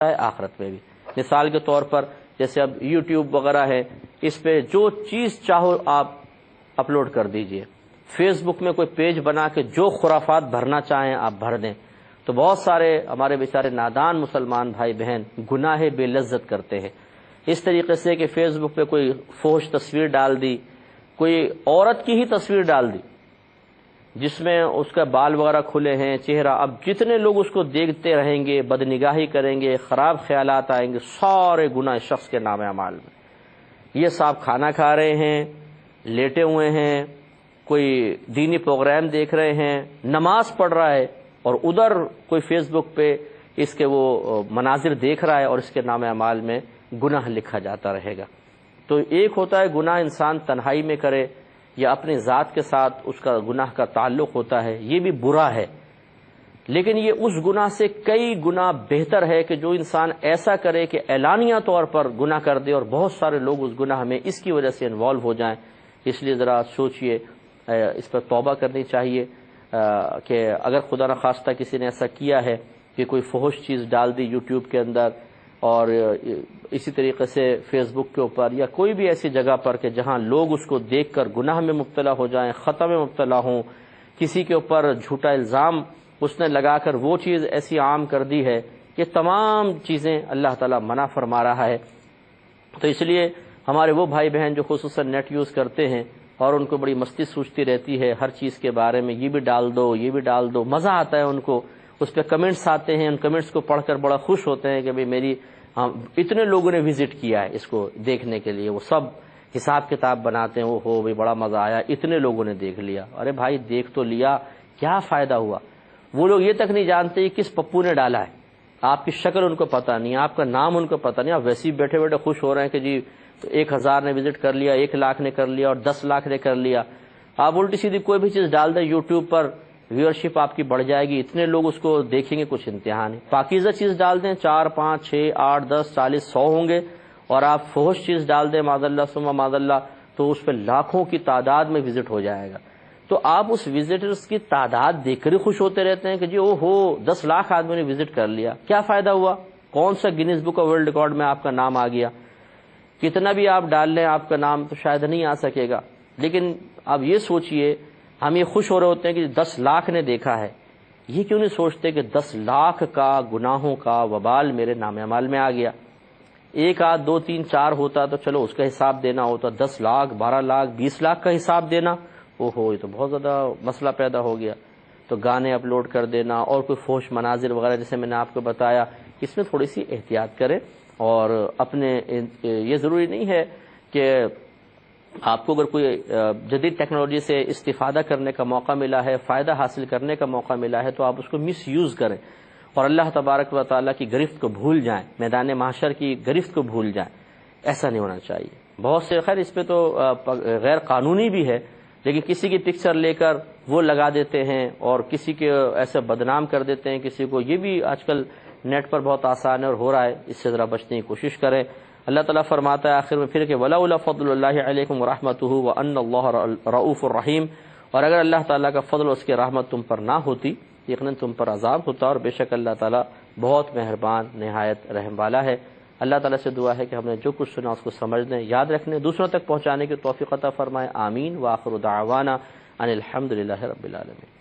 ہے آخرت میں بھی۔ مثال کے طور پر جیسے اب یوٹیوب وغیرہ ہے، اس پہ جو چیز چاہو آپ اپلوڈ کر دیجئے۔ فیس بک میں کوئی پیج بنا کے جو خرافات بھرنا چاہیں آپ بھر دیں، تو بہت سارے ہمارے بیچارے نادان مسلمان بھائی بہن گناہ بے لذت کرتے ہیں۔ اس طریقے سے کہ فیس بک پہ کوئی فحش تصویر ڈال دی، کوئی عورت کی ہی تصویر ڈال دی جس میں اس کا بال وغیرہ کھلے ہیں، چہرہ، اب جتنے لوگ اس کو دیکھتے رہیں گے، بدنگاہی کریں گے، خراب خیالات آئیں گے، سارے گناہ اس شخص کے نام اعمال میں۔ یہ صاحب کھانا کھا رہے ہیں، لیٹے ہوئے ہیں، کوئی دینی پروگرام دیکھ رہے ہیں، نماز پڑھ رہا ہے، اور ادھر کوئی فیس بک پہ اس کے وہ مناظر دیکھ رہا ہے، اور اس کے نام اعمال میں گناہ لکھا جاتا رہے گا۔ تو ایک ہوتا ہے گناہ انسان تنہائی میں کرے یا اپنی ذات کے ساتھ اس کا گناہ کا تعلق ہوتا ہے، یہ بھی برا ہے، لیکن یہ اس گناہ سے کئی گنا بہتر ہے کہ جو انسان ایسا کرے کہ اعلانیہ طور پر گناہ کر دے اور بہت سارے لوگ اس گناہ میں اس کی وجہ سے انوالو ہو جائیں۔ اس لیے ذرا سوچئے، اس پر توبہ کرنی چاہیے کہ اگر خدا نخواستہ کسی نے ایسا کیا ہے کہ کوئی فحش چیز ڈال دی یوٹیوب کے اندر، اور اسی طریقے سے فیس بک کے اوپر یا کوئی بھی ایسی جگہ پر کہ جہاں لوگ اس کو دیکھ کر گناہ میں مبتلا ہو جائیں، خطا میں مبتلا ہوں، کسی کے اوپر جھوٹا الزام اس نے لگا کر وہ چیز ایسی عام کر دی ہے، یہ تمام چیزیں اللہ تعالیٰ منع فرما رہا ہے۔ تو اس لیے ہمارے وہ بھائی بہن جو خصوصاً نیٹ یوز کرتے ہیں اور ان کو بڑی مستی سوچتی رہتی ہے ہر چیز کے بارے میں، یہ بھی ڈال دو، یہ بھی ڈال دو، مزہ آتا ہے ان کو، اس پہ کمنٹس آتے ہیں، ان کمنٹس کو پڑھ کر بڑا خوش ہوتے ہیں کہ میری اتنے لوگوں نے وزٹ کیا ہے اس کو دیکھنے کے لیے، وہ سب حساب کتاب بناتے ہیں، وہ ہو بھائی بڑا مزہ آیا، اتنے لوگوں نے دیکھ لیا۔ ارے بھائی دیکھ تو لیا، کیا فائدہ ہوا؟ وہ لوگ یہ تک نہیں جانتے کس پپو نے ڈالا ہے، آپ کی شکل ان کو پتہ نہیں، آپ کا نام ان کو پتہ نہیں، آپ ویسے ہی بیٹھے بیٹھے خوش ہو رہے ہیں کہ جی 1000 نے وزٹ کر لیا، 1 لاکھ نے کر لیا، اور 10 لاکھ نے کر لیا۔ آپ الٹی سیدھی کوئی بھی چیز ڈال دیں یوٹیوب پر، ویورشپ آپ کی بڑھ جائے گی، اتنے لوگ اس کو دیکھیں گے، کچھ انتہا نہیں۔ پاکیزہ چیز ڈال دیں، 4 5 6 8 10 40 100 ہوں گے، اور آپ فحش چیز ڈال دیں معاذ اللہ ثم معاذ اللہ، تو اس پہ لاکھوں کی تعداد میں وزٹ ہو جائے گا۔ تو آپ اس وزٹرز کی تعداد دیکھ کر ہی خوش ہوتے رہتے ہیں کہ جی او ہو 10 لاکھ آدمی نے وزٹ کر لیا، کیا فائدہ ہوا؟ کون سا gains book of world record میں آپ کا نام آ گیا؟ کتنا بھی آپ ڈال لیں آپ کا نام تو شاید نہیں آ سکے گا۔ لیکن اب یہ سوچئے، ہم یہ خوش ہو رہے ہوتے ہیں کہ 10 لاکھ نے دیکھا ہے، یہ کیوں نہیں سوچتے کہ 10 لاکھ کا گناہوں کا وبال میرے نام اعمال میں آ گیا؟ 1 آدھ 2 3 4 ہوتا تو چلو اس کا حساب دینا ہوتا، 10 لاکھ 12 لاکھ 20 لاکھ کا حساب دینا، اوہو یہ تو بہت زیادہ مسئلہ پیدا ہو گیا۔ تو گانے اپلوڈ کر دینا اور کوئی فحش مناظر وغیرہ جیسے میں نے آپ کو بتایا، اس میں تھوڑی سی احتیاط کریں، اور اپنے یہ ضروری نہیں ہے کہ آپ کو اگر کوئی جدید ٹیکنالوجی سے استفادہ کرنے کا موقع ملا ہے، فائدہ حاصل کرنے کا موقع ملا ہے، تو آپ اس کو مس یوز کریں اور اللہ تبارک و تعالیٰ کی گرفت کو بھول جائیں، میدان محشر کی گرفت کو بھول جائیں۔ ایسا نہیں ہونا چاہیے۔ بہت سے خیر اس پہ تو غیر قانونی بھی ہے، لیکن کسی کی پکچر لے کر وہ لگا دیتے ہیں اور کسی کے ایسے بدنام کر دیتے ہیں کسی کو، یہ بھی آج کل نیٹ پر بہت آسان ہے اور ہو رہا ہے، اس سے ذرا بچنے کی کوشش کریں۔ اللہ تعالیٰ فرماتا ہے آخر میں پھر کہ وَلَوْلَا فَضْلُ اللَّهِ عَلَيْكُمْ وَرَحْمَتُهُ وَأَنَّ اللَّهَ رَءُوفٌ رَحِيمٌ، اور اگر اللہ تعالیٰ کا فضل اور اس کی رحمت تم پر نہ ہوتی، یقیناً تم پر عذاب ہوتا، اور بے شک اللہ تعالیٰ بہت مہربان نہایت رحم والا ہے۔ اللہ تعالیٰ سے دعا ہے کہ ہم نے جو کچھ سنا اس کو سمجھنے، یاد رکھنے، دوسروں تک پہنچانے کی توفیق عطا فرمائے۔ آمین۔ وآخر دعوانا ان الحمد للہ رب العالمین۔